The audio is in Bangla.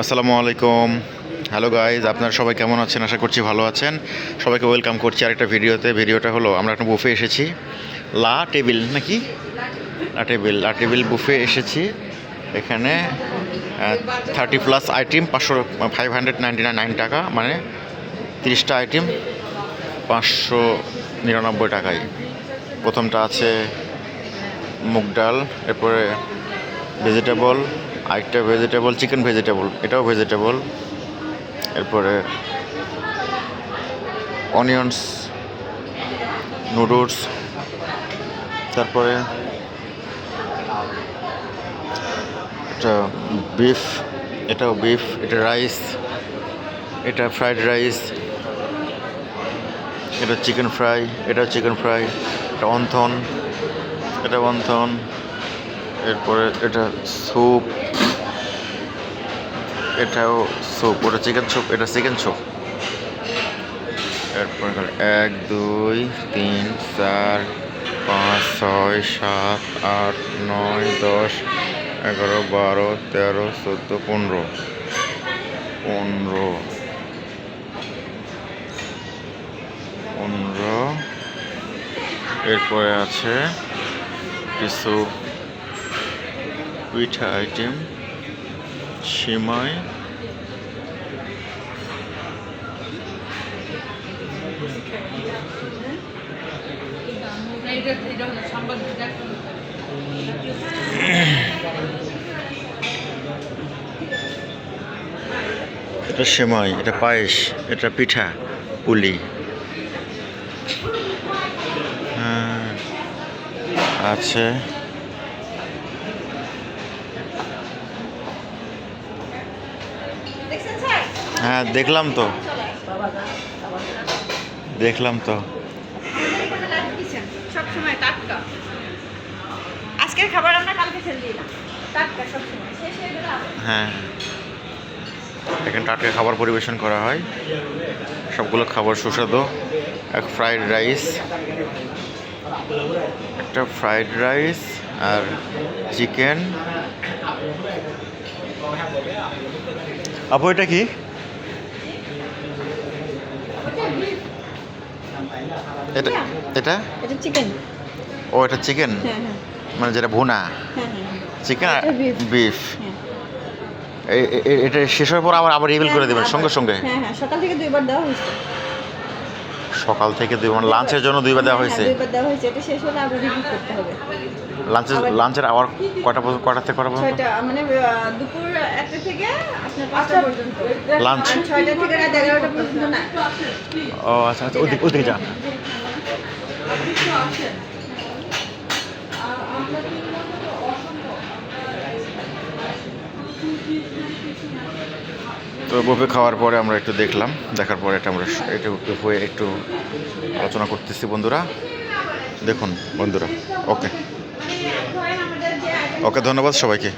আসসালামু আলাইকুম। হ্যালো গাইজ, আপনারা সবাই কেমন আছেন? আশা করছি ভালো আছেন। সবাইকে ওয়েলকাম করছি আরেকটা ভিডিওতে। ভিডিওটা হলো আমরা একটা বুফে এসেছি, লা টেবিল নাকি লা টেবিল বুফে এসেছি। এখানে 30+ আইটেম, 599 টাকা, মানে 30টা আইটেম 599 টাকায়। প্রথমটা আছে মুগ ডাল, এরপরে ভেজিটেবল, আরেকটা ভেজিটেবল, চিকেন ভেজিটেবল, এটাও ভেজিটেবল, এরপরে অনিয়নস, নুডলস, তারপরে এটা বিফ, এটাও বিফ, এটা রাইস, এটা ফ্রাইড রাইস, এটা চিকেন ফ্রাই, এটাও চিকেন ফ্রাই, এটা অন্থন, এটা অন্থন, এরপরে এটা স্যুপ, এটাও স্যুপ, ওটা চিকেন স্যুপ, এটা চিকেন স্যুপ। এরপর 1 2 3 4 5 6 7 8 9 10 11 12 13 14 15 15। এরপরে আছে কিছু পিঠা আইটেম, সিমাই, এটা সেমাই, এটা পায়েস, এটা পিঠা পুলি। হ্যাঁ আছে, হ্যাঁ দেখলাম তো। সবসময় টাটকা, আজকের খাবার আমরা কালকে ফেল দিই না, টাটকা সবসময় শেষ হয়ে গেলে হ্যাঁ, এখানে টাটকা খাবার পরিবেশন করা হয়, সবগুলো খাবার সুস্বাদু। একটা ফ্রাইড রাইস আর চিকেন। আপু এটা কি? এটা এটা এটা চিকেন। ও, এটা চিকেন, হ্যাঁ হ্যাঁ মানে যেটা ভুনা হ্যাঁ চিকেন আর এটা beef। বিফ। এটা শেষ হওয়ার পর আবার রিভিল করে দেবেন সঙ্গে সঙ্গে? হ্যাঁ হ্যাঁ, সকাল থেকে 2বার দেওয়া হয়েছে। সকাল থেকে 2, মানে লাঞ্চের জন্য 2বার দেওয়া হয়েছে। 2বার দেওয়া হয়েছে, এটা শেষ হলে আবার রিভিউ করতে হবে। লাঞ্চের আবার কটা থেকে কটা পর্যন্ত? 6টা, মানে দুপুর 1টা থেকে আপনার 5টা পর্যন্ত লাঞ্চ। 6টা থেকে রাত 11টা পর্যন্ত না। ও আচ্ছা আচ্ছা, ওদিকে যা। তো বুফে খাওয়ার পরে আমরা একটু দেখার পরে এটা আমরা একটু আলোচনা করতেছি বন্ধুরা। দেখুন বন্ধুরা, ওকে, ধন্যবাদ সবাইকে।